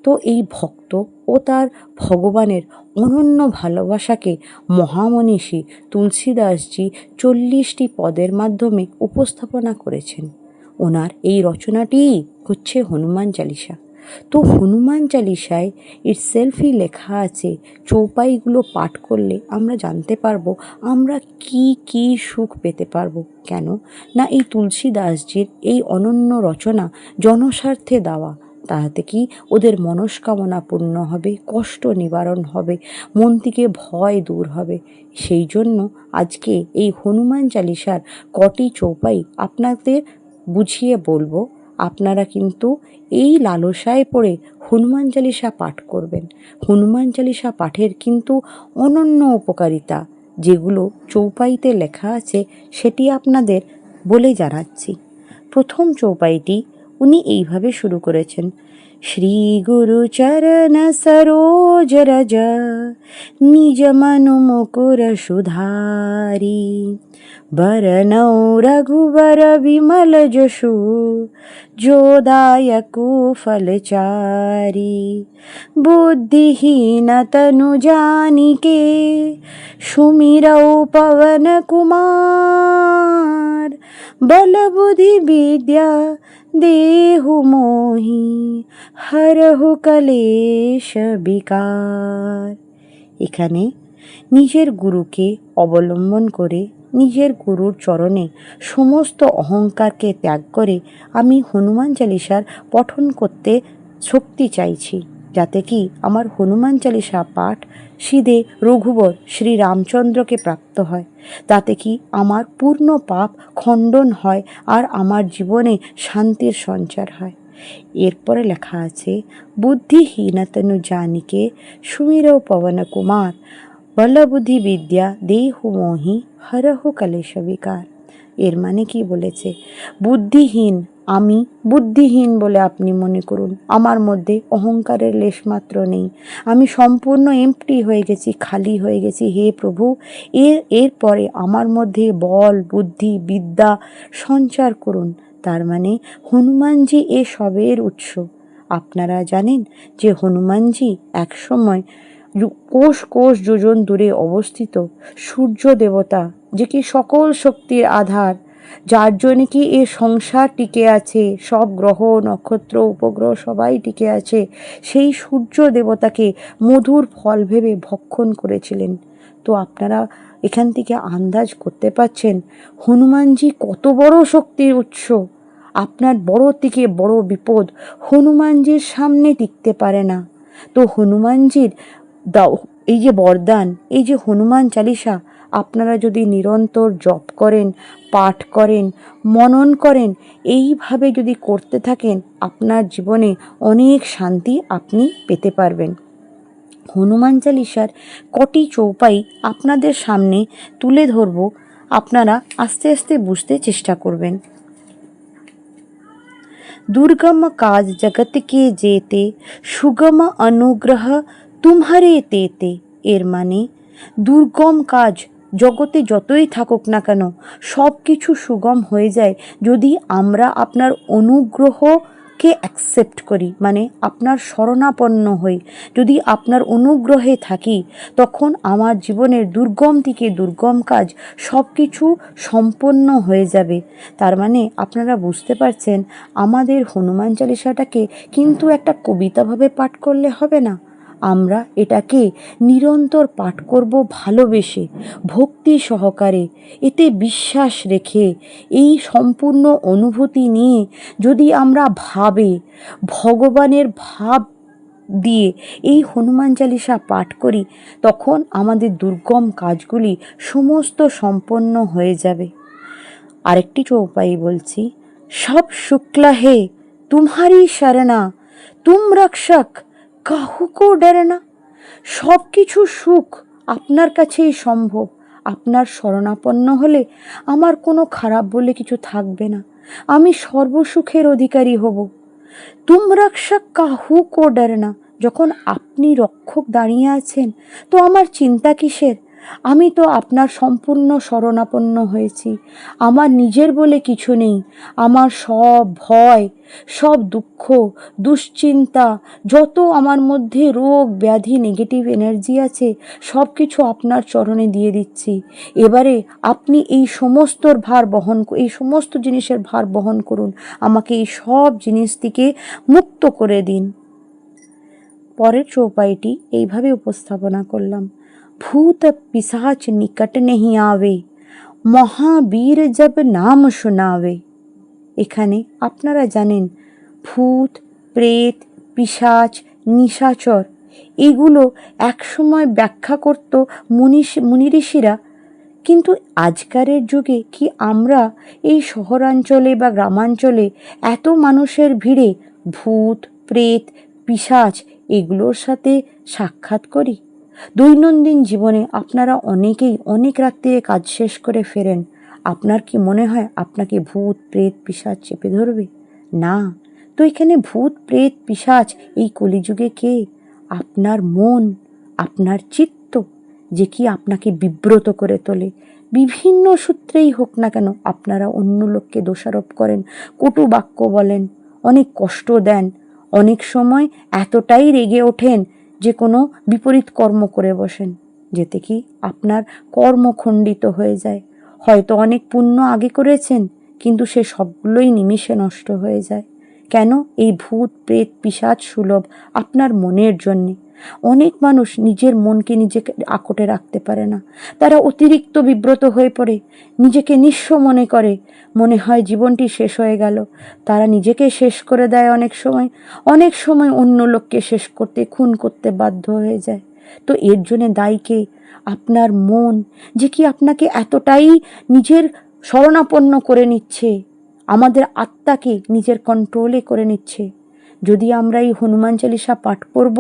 তো এই ভক্ত ও তার ভগবানের অনন্য ভালোবাসাকে মহামনীষী তুলসীদাসজি 40টি পদের মাধ্যমে উপস্থাপনা করেছেন। ওনার এই রচনাটিই হচ্ছে হনুমান চালিসা। তো হনুমান চালিসায় ইটসেলফই লেখা আছে, চৌপাইগুলো পাঠ করলে আমরা জানতে পারবো আমরা কি কি সুখ পেতে পারবো। কেন না, এই তুলসীদাসজির এই অনন্য রচনা জনস্বার্থে দেওয়া, তাহাতে কি ওদের মনস্কামনা পূর্ণ হবে, কষ্ট নিবারণ হবে, মন থেকে ভয় দূর হবে। সেই জন্য আজকে এই হনুমান চালিসার কটি চৌপাই আপনাদের বুঝিয়ে বলবো। আপনারা কিন্তু এই লালসায় পড়ে হনুমান চালিসা পাঠ করবেন। হনুমান চালিসা পাঠের কিন্তু অনন্য উপকারিতা যেগুলো চৌপাইতে লেখা আছে সেটি আপনাদের বলে জানাচ্ছি। প্রথম চৌপাইটি উনি এইভাবে শুরু করেছেন। শ্রী গুরু চরণ সরোজ রজ নিজ মनु মুকুর সুধারি বরনৌ রঘুबर বিমল যশু जोदायकु फलचारी बुद्धिहीन तनु जानिके सुमिरौ पवन कुमार बल बुद्धि विद्या देहु मोहि हरहु कलेश विकार। এখানে নিজের গুরুকে অবলম্বন করে, নিজের গুরুর চরণে সমস্ত অহংকারকে ত্যাগ করে আমি হনুমান চালিসার পঠন করতে শক্তি চাইছি, যাতে কি আমার হনুমান চালিসা পাঠ সিধে রঘুবর শ্রী রামচন্দ্রকে প্রাপ্ত হয়, তাতে কি আমার পূর্ণ পাপ খণ্ডন হয় আর আমার জীবনে শান্তির সঞ্চার হয়। এরপরে লেখা আছে, বুদ্ধিহীনতনু জানিকে সুমিরৌ পবন কুমার বলবুদ্ধি বিদ্যা দেহু মোহি হরহু কলেশ বিকার। এর মানে কি বলেছে, বুদ্ধিহীন আমি, বুদ্ধিহীন বলে আপনি মনে করুন আমার মধ্যে অহংকারের লেশমাত্র নেই, আমি সম্পূর্ণ এমপ্টি হয়ে গেছি, খালি হয়ে গেছি। হে প্রভু, এরপরে আমার মধ্যে বল বুদ্ধি বিদ্যা সঞ্চার করুন। তার মানে হনুমানজি এ সবের উৎস। আপনারা জানেন যে হনুমানজি একসময় কোষ কোষ যোজন দূরে অবস্থিত সূর্য দেবতা, যে কি সকল শক্তির আধার, যার জন্য কি এ সংসার টিকে আছে, সব গ্রহ নক্ষত্র উপগ্রহ সবাই টিকে আছে, সেই সূর্য দেবতাকে মধুর ফল ভেবে ভক্ষণ করেছিলেন। তো আপনারা এখান থেকে আন্দাজ করতে পারছেন হনুমানজি কত বড় শক্তির উৎস। আপনার বড় থেকে বড় বিপদ হনুমানজির সামনে টিকতে পারে না। তো হনুমানজির এই যে বরদান, এই যে হনুমান চালিসা আপনারা যদি নিরন্তর জপ করেন, পাঠ করেন, মনন করেন, এইভাবে যদি করতে থাকেন, আপনার জীবনে অনেক শান্তি আপনি পেতে পারবেন। হনুমান চালিসার কটি চৌপাই আপনাদের সামনে তুলে ধরব, আপনারা আস্তে আস্তে বুঝতে চেষ্টা করবেন। দুর্গম কাজ জগৎ কে যেতে সুগম অনুগ্রহ তুমহারে তেতে। এর মানে দুর্গম কাজ জগতে যতই থাকুক না কেন সব কিছু সুগম হয়ে যায় যদি আমরা আপনার অনুগ্রহকে অ্যাকসেপ্ট করি, মানে আপনার শরণাপন্ন হই। যদি আপনার অনুগ্রহে থাকি তখন আমার জীবনের দুর্গম থেকে দুর্গম কাজ সব কিছু সম্পন্ন হয়ে যাবে। তার মানে আপনারা বুঝতে পারছেন, আমাদের হনুমান চালিসাটাকে কিন্তু একটা কবিতাভাবে পাঠ করলে হবে না। আমরা এটাকে নিরন্তর পাঠ করব ভালোবেসে, ভক্তি সহকারে, এতে বিশ্বাস রেখে, এই সম্পূর্ণ অনুভূতি নিয়ে যদি আমরা ভগবানের ভাব দিয়ে এই হনুমান চালিসা পাঠ করি, তখন আমাদের দুর্গম কাজগুলি সমস্ত সম্পন্ন হয়ে যাবে। আরেকটি চৌপাই বলছি, সব শুক্লা হে তুমহারি শরণা, তুম রক্ষক কাহু কো ডরনা। সব কিছু সুখ আপনার কাছেই সম্ভব। আপনার শরণাপন্ন হলে আমার কোনো খারাপ বলে কিছু থাকবে না, আমি সর্বসুখের অধিকারী হব। তুম রক্ষক কাহু কো ডরনা, যখন আপনি রক্ষক দাঁড়িয়ে আছেন তো আমার চিন্তা কিসের? আমি তো আপনার সম্পূর্ণ শরণাপন্ন হয়েছি। আমার নিজের বলে কিছু নেই। আমার সব ভয়, সব দুঃখ, দুশ্চিন্তা, যত আমার মধ্যে রোগ ব্যাধি নেগেটিভ এনার্জি আছে, সব কিছু আপনার চরণে দিয়ে দিচ্ছি। এবারে আপনি এই এই সমস্ত জিনিসের ভার বহন করুন। আমাকে এই সব জিনিস থেকে মুক্ত করে দিন। পরের চৌপাইটি এইভাবে উপস্থাপনা করলাম, ভূত পিশাচ নিকট নেহি আবে, মহাবীর জব নাম শোনাবে। এখানে আপনারা জানেন ভূত, প্রেত, পিশাচ, নিশাচর এগুলো একসময় ব্যাখ্যা করত মুনি ঋষিরা। কিন্তু আজকারের যুগে কি আমরা এই শহরাঞ্চলে বা গ্রামাঞ্চলে এত মানুষের ভিড়ে ভূত, প্রেত, পিশাচ এগুলোর সাথে সাক্ষাৎ করি? দৈনন্দিন জীবনে আপনারা অনেকেই অনেক রাত্রে কাজ শেষ করে ফেরেন। আপনার কি মনে হয় আপনাকে ভূত, প্রেত, পিশাচ চেপে ধরবে? না। তো এখানে ভূত, প্রেত, পিশাচ এই কলিযুগে কে? আপনার মন, আপনার চিত্ত, যে কি আপনাকে বিব্রত করে তোলে। বিভিন্ন সূত্রেই হোক না কেন আপনারা অন্য লোককে দোষারোপ করেন, কটু বাক্য বলেন, অনেক কষ্ট দেন, অনেক সময় এতটাই রেগে ওঠেন যে কোনো বিপরীত কর্ম করে বসেন, যেতে কি আপনার কর্ম খণ্ডিত হয়ে যায়। হয়তো অনেক পুণ্য আগে করেছেন, কিন্তু সে সবগুলোই নিমিষে নষ্ট হয়ে যায়। কেন? এই ভূত, প্রেত, পিশাচ সুলভ আপনার মনের জন্যে। অনেক মানুষ নিজের মনকে নিজেকে আকটে রাখতে পারে না, তারা অতিরিক্ত বিব্রত হয়ে পড়ে, নিজেকে নিঃস্ব মনে করে, মনে হয় জীবনটি শেষ হয়ে গেল। তারা নিজেকে শেষ করে দেয় অনেক সময় অন্য লোককে শেষ করতে, খুন করতে বাধ্য হয়ে যায়। তো এর জন্য দায়ী কে? আপনার মন, যে কি আপনাকে এতটাই নিজের শরণাপন্ন করে নিচ্ছে, আমাদের আত্মাকে নিজের কন্ট্রোলে করে নিচ্ছে। যদি আমরা এই হনুমান চালিসা পাঠ করব,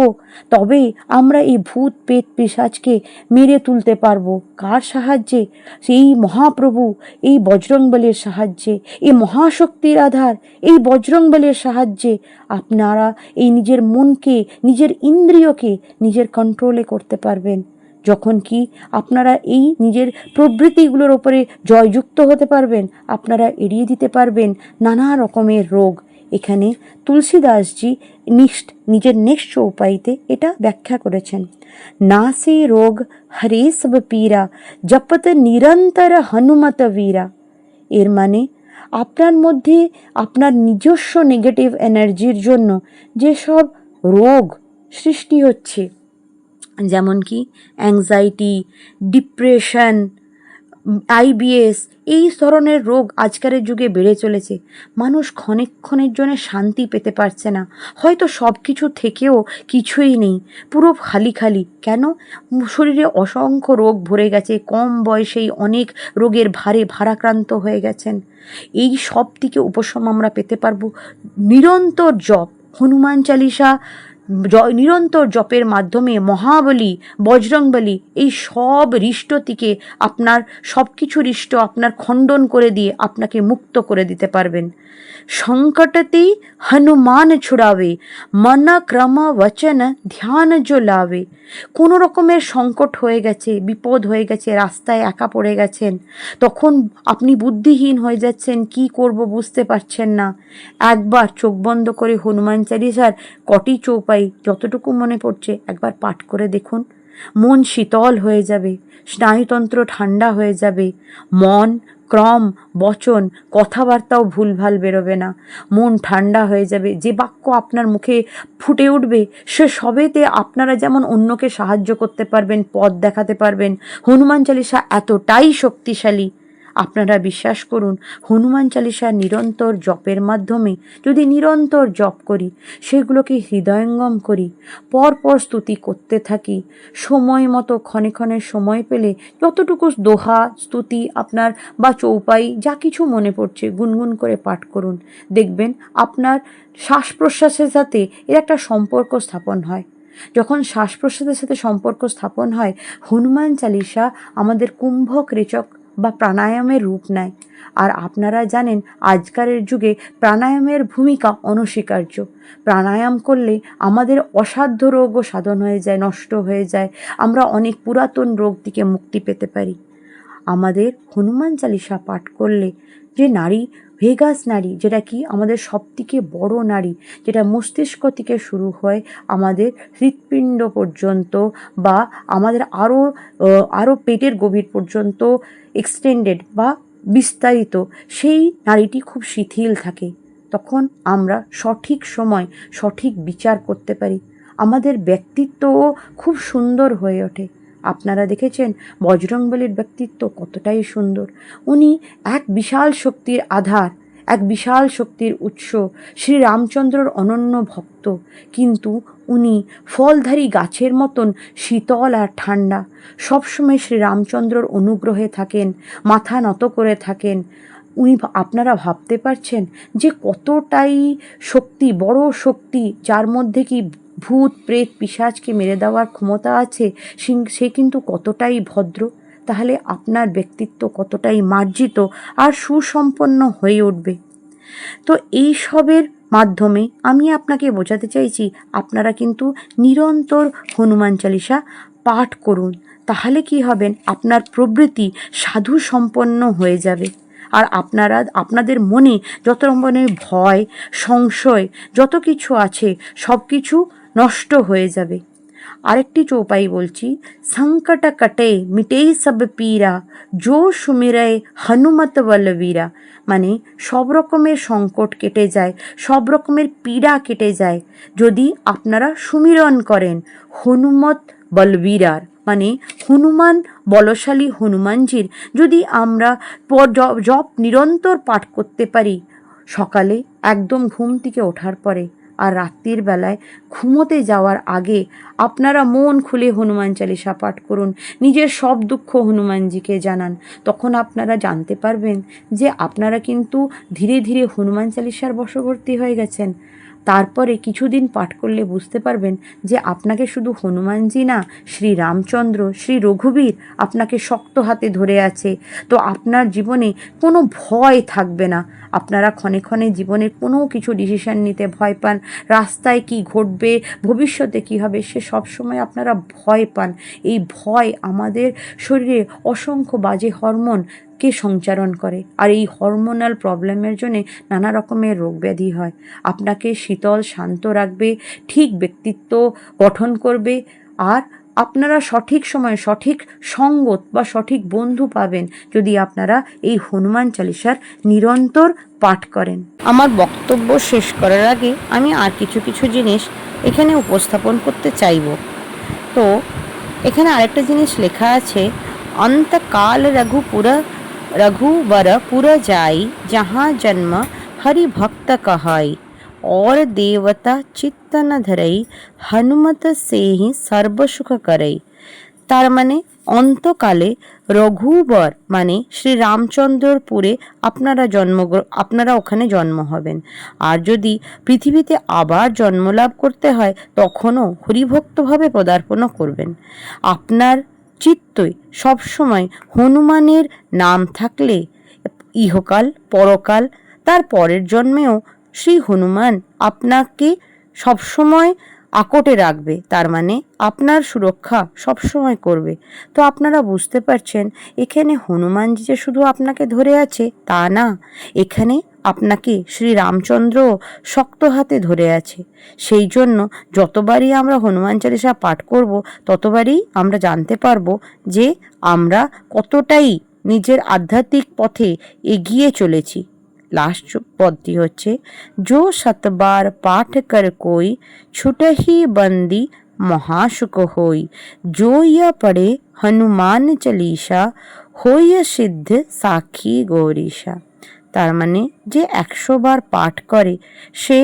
তবে আমরা এই ভূত, প্রেত, পিশাচকে মেরে তুলতে পারবো। কার সাহায্যে? সেই মহাপ্রভু এই বজরংবলীর সাহায্যে, এই মহাশক্তির আধার এই বজরংবলীর সাহায্যে আপনারা এই নিজের মনকে, নিজের ইন্দ্রিয়কে নিজের কন্ট্রোলে করতে পারবেন। যখন কি আপনারা এই নিজের প্রবৃত্তিগুলোর ওপরে জয়যুক্ত হতে পারবেন, আপনারা এড়িয়ে দিতে পারবেন নানা রকমের রোগ। এখানে তুলসীদাসজি নিজের নেক্সট চৌপাইতে এটা ব্যাখ্যা করেছেন, না সে রোগ হরে সব পীরা, জপত নিরন্তর হনুমত বীরা। এর মানে আপনার মধ্যে আপনার নিজস্ব নেগেটিভ এনার্জির জন্য যেসব রোগ সৃষ্টি হচ্ছে, যেমন কি অ্যাংজাইটি, ডিপ্রেশন, আইবিএস, এই ধরনের রোগ আজকালের যুগে বেড়ে চলেছে। মানুষ ক্ষণের জন্য শান্তি পেতে পারছে না। হয়তো সব কিছু থেকেও কিছুই নেই, পুরো খালি খালি। কেন? শরীরে অসংখ্য রোগ ভরে গেছে, কম বয়সেই অনেক রোগের ভারে ভারাক্রান্ত হয়ে গেছেন। এই সব থেকে উপশম আমরা পেতে পারবো নিরন্তর জপ, হনুমান চালিসা নিরন্তর জপের মাধ্যমে মহাবলী, বজরংবলী এই সব রিষ্টটিকে আপনার সব কিছু রিষ্ট আপনার খণ্ডন করে দিয়ে আপনাকে মুক্ত করে দিতে পারবেন। সংকটতে হনুমান ছুড়াবে, মন ক্রম বচন ধ্যান জো লাবে। কোনো রকমের সংকট হয়ে গেছে, বিপদ হয়ে গেছে, রাস্তায় একা পড়ে গেছেন, তখন আপনি বুদ্ধিহীন হয়ে যাচ্ছেন, কি করব বুঝতে পারছেন না, একবার চোখ বন্ধ করে হনুমান চালিসার কটি চৌপাই যতটুকু মনে পড়ছে একবার পাঠ করে দেখুন। মন শীতল হয়ে যাবে, স্নায়ুতন্ত্র ঠান্ডা হয়ে যাবে, মন ক্রম বচন কথাবার্তাও ভুলভাল বেরোবে না, মন ঠান্ডা হয়ে যাবে। যে বাক্য আপনার মুখে ফুটে উঠবে সে সবেতে আপনারা যেমন অন্যকে সাহায্য করতে পারবেন, পথ দেখাতে পারবেন। হনুমান চালিসা এতটাই শক্তিশালী, আপনারা বিশ্বাস করুন, হনুমান চালিসার নিরন্তর জপের মাধ্যমে যদি নিরন্তর জপ করি, সেগুলোকে হৃদয়ঙ্গম করি, পরপর স্তুতি করতে থাকি, সময় মতো ক্ষণে ক্ষণে সময় পেলে যতটুকু দোহা স্তুতি আপনার বা চৌপাই যা কিছু মনে পড়ছে গুনগুন করে পাঠ করুন। দেখবেন আপনার শ্বাস প্রশ্বাসের সাথে এর একটা সম্পর্ক স্থাপন হয়। যখন শ্বাস প্রশ্বাসের সাথে সম্পর্ক স্থাপন হয়, হনুমান চালিসা আমাদের কুম্ভক রেচক বা প্রাণায়ামের রূপ নেয়। আর আপনারা জানেন আজকালের যুগে প্রাণায়ামের ভূমিকা অনস্বীকার্য। প্রাণায়াম করলে আমাদের অসাধ্য রোগও সাধন হয়ে যায়, নষ্ট হয়ে যায়, আমরা অনেক পুরাতন রোগ থেকে মুক্তি পেতে পারি। আমাদের হনুমান চালিসা পাঠ করলে যে নারী ভেগাস নারী, যেটা কি আমাদের সবথেকে বড় নারী, যেটা মস্তিষ্ক থেকে শুরু হয় আমাদের হৃৎপিণ্ড পর্যন্ত বা আমাদের আরও পেটের গভীর পর্যন্ত এক্সটেন্ডেড বা বিস্তারিত, সেই নারীটি খুব শিথিল থাকে। তখন আমরা সঠিক সময় সঠিক বিচার করতে পারি, আমাদের ব্যক্তিত্বও খুব সুন্দর হয়ে ওঠে। আপনারা দেখেছেন বজরংবলীর ব্যক্তিত্ব কতটাই সুন্দর। উনি এক বিশাল শক্তির আধার, এক বিশাল শক্তির উৎস, শ্রী রামচন্দ্রর অনন্য ভক্ত, কিন্তু উনি ফলধারী গাছের মতন শীতল আর ঠান্ডা। সবসময় শ্রী রামচন্দ্রর অনুগ্রহে থাকেন, মাথা নত করে থাকেন। উনি, আপনারা ভাবতে পারছেন যে কতটাই শক্তি, বড় শক্তি, যার মধ্যে কি ভূত প্রেত পিশাচকে মেরে দেওয়ার ক্ষমতা আছে, সে কিন্তু কতটাই ভদ্র। তাহলে আপনার ব্যক্তিত্ব কতটাই মার্জিত আর সুসম্পন্ন হয়ে উঠবে। তো এই সবের মাধ্যমে আমি আপনাকে বোঝাতে চাইছি, আপনারা কিন্তু নিরন্তর হনুমান চালিসা পাঠ করুন। তাহলে কি হবেন, আপনার প্রবৃত্তি সাধু সম্পন্ন হয়ে যাবে। আর আপনাদের মনে যত রকমের ভয়, সংশয় যত কিছু আছে সব কিছু নষ্ট হয়ে যাবে। আরেকটি চৌপাই বলছি, সংকট কটে মিটেই সব পীরা, জো সুমিরে হনুমত বলবীরা। মানে সব রকমের সংকট কেটে যায়, সব রকমের পীড়া কেটে যায় যদি আপনারা সুমিরন করেন হনুমত বলবীরার, মানে হনুমান বলশালী হনুমানজির যদি আমরা জপ নিরন্তর পাঠ করতে পারি, সকালে একদম ঘুম থেকে ওঠার পরে আর রাত্রির বেলায় ঘুমোতে যাওয়ার আগে আপনারা মন খুলে হনুমান চালিসা পাঠ করুন, নিজের সব দুঃখ হনুমানজিকে জানান। তখন আপনারা জানতে পারবেন যে আপনারা কিন্তু ধীরে ধীরে হনুমান চালিসার বশবর্তী হয়ে গেছেন। তারপরে কিছুদিন পাঠ করলে বুঝতে পারবেন যে আপনাকে শুধু হনুমানজি না, শ্রী রামচন্দ্র, শ্রী রঘুবীর আপনাকে শক্ত হাতে ধরে আছে। তো আপনার জীবনে কোনো ভয় থাকবে না। আপনারা ক্ষণে ক্ষণে জীবনের কোনো কিছু ডিসিশন নিতে ভয় পান, রাস্তায় কি ঘটবে, ভবিষ্যতে কি হবে, সে সবসময় আপনারা ভয় পান। এই ভয় আমাদের শরীরে অসংখ্য বাজে হরমোনকে সঞ্চারণ করে, আর এই হরমোনাল প্রবলেমের জন্যে নানা রকমের রোগ ব্যাধি হয়। আপনাকে শীতল শান্ত রাখবে, ঠিক ব্যক্তিত্ব গঠন করবে, আর আপনারা সঠিক সময়ে সঠিক সঙ্গত বা সঠিক বন্ধু পাবেন যদি আপনারা এই হনুমান চালিসার নিরন্তর পাঠ করেন। আমার বক্তব্য শেষ করার আগে আমি আর কিছু জিনিস এখানে উপস্থাপন করতে চাইব। তো এখানে আরেকটা জিনিস লেখা আছে, অন্তকাল রঘুवर पुर जाई, जहाँ जन्म हरि भक्त कहाई, और देवता चित्त न धरई, हनुमत से ही सर्व सुख करई। তার মানে অন্তকালে রঘুবর মানে শ্রী রামচন্দ্রপুরে আপনারা ওখানে জন্ম হবেন। আর যদি পৃথিবীতে আবার জন্মলাভ করতে হয় তখনও হরিভক্তভাবে পদার্পণও করবেন। আপনার চিত্তই সবসময় হনুমানের নাম থাকলে ইহকাল পরকাল তার পরের জন্মেও শ্রী হনুমান আপনাকে সবসময় আকটে রাখবে, তার মানে আপনার সুরক্ষা সবসময় করবে। তো আপনারা বুঝতে পারছেন এখানে হনুমানজি যে শুধু আপনাকে ধরে আছে তা না, এখানে আপনাকে শ্রী রামচন্দ্র শক্ত হাতে ধরে আছে। সেই জন্য যতবারই আমরা হনুমান চালিসা পাঠ করব ততবারই আমরা জানতে পারবো যে আমরা কতটাই নিজের আধ্যাত্মিক পথে এগিয়ে চলেছি। লাস্ট পদটি হচ্ছে जो सत बार पाठ कर कोई छुटहि बंदी महासुख होई, जो यह पढ़े हनुमान चालीसा होय सिद्ध साखी गौरीशा। তার মানে যে 100 বার পাঠ করে সে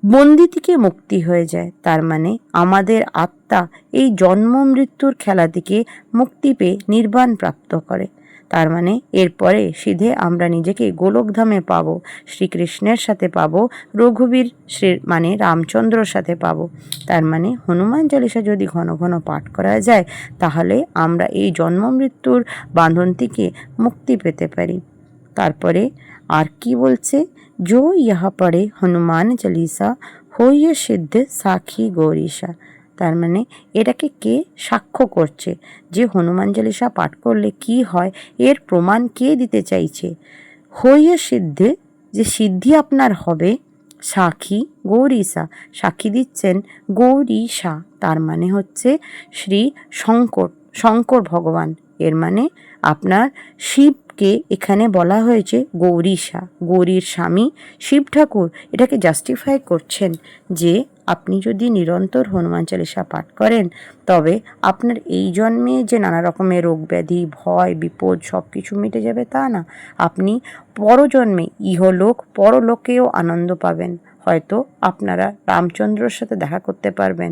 বন্দি থেকে মুক্তি হয়ে যায়। তার মানে আমাদের আত্মা এই জন্ম মৃত্যুর খেলা থেকে মুক্তি পেয়ে নির্বাণ প্রাপ্ত করে। তার মানে এরপরে সিধে আমরা নিজেকে গোলকধামে পাবো, শ্রীকৃষ্ণের সাথে পাবো, রঘুবীর শ্রী মানে রামচন্দ্রর সাথে পাবো। তার মানে হনুমান চালিসা যদি ঘন ঘন পাঠ করা যায় তাহলে আমরা এই জন্ম মৃত্যুর বাঁধন থেকে মুক্তি পেতে পারি। তারপরে আর কি বলছে, जो यह पढ़े हनुमान चालीसा होय सिद्ध साखी गौरीशा। তার মানে এটাকে কে সাক্ষ্য করছে যে হনুমান চালিসা পাঠ করলে কি হয়, এর প্রমাণ কে দিতে চাইছে? হইয় সিদ্ধে যে সিদ্ধি আপনার হবে, সাক্ষী গৌরীশা সাক্ষী দিচ্ছেন গৌরীশা, তার মানে হচ্ছে শ্রী শঙ্কর ভগবান। এর মানে আপনার শিবকে এখানে বলা হয়েছে গৌরীশা, গৌরীর স্বামী শিব ঠাকুর এটাকে জাস্টিফাই করছেন যে আপনি যদি নিরন্তর হনুমান চালিসা পাঠ করেন তবে আপনার এই জন্মে যে নানা রকমের রোগ ব্যাধি ভয় বিপদ সব কিছু মিটে যাবে তা না, আপনি পরজন্মে ইহলোক পরলোকেও আনন্দ পাবেন। হয়তো আপনারা রামচন্দ্রর সাথে দেখা করতে পারবেন।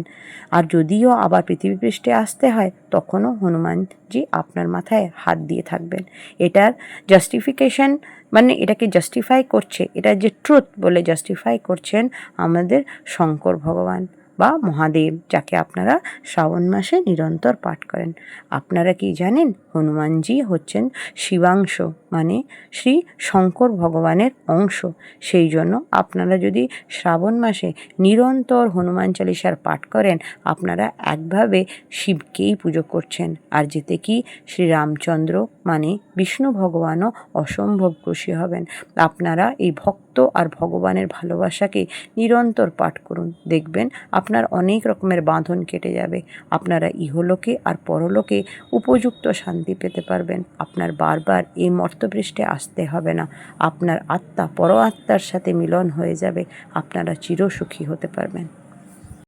আর যদিও আবার পৃথিবী পৃষ্ঠে আসতে হয় তখনও হনুমানজি আপনার মাথায় হাত দিয়ে থাকবেন। এটার জাস্টিফিকেশন মানে এটাকে জাস্টিফাই করছে, এটা যে ট্রুথ বলে জাস্টিফাই করছেন আমাদের শঙ্কর ভগবান বা মহাদেব, যাকে আপনারা শ্রাবণ মাসে নিরন্তর পাঠ করেন। আপনারা কি জানেন হনুমানজি হচ্ছেন শিবাংশ মানে শ্রী শঙ্কর ভগবানের অংশ। সেই জন্য আপনারা যদি শ্রাবণ মাসে নিরন্তর হনুমান চালিসার পাঠ করেন আপনারা একভাবে শিবকেই পুজো করছেন। আর যেতে কি শ্রীরামচন্দ্র মানে বিষ্ণু ভগবানও অসম্ভব খুশি হবেন। আপনারা এই ভক্ত আর ভগবানের ভালোবাসাকে নিরন্তর পাঠ করুন, দেখবেন আপনার অনেক রকমের বাঁধন কেটে যাবে। আপনারা ইহলোকে আর পরলোকে উপযুক্ত শান্তি পেতে পারবেন। আপনার বারবার এই মর্তপৃষ্ঠে আসতে হবে না, আপনার আত্মা পর আত্মার সাথে মিলন হয়ে যাবে, আপনারা চিরসুখী হতে পারবেন।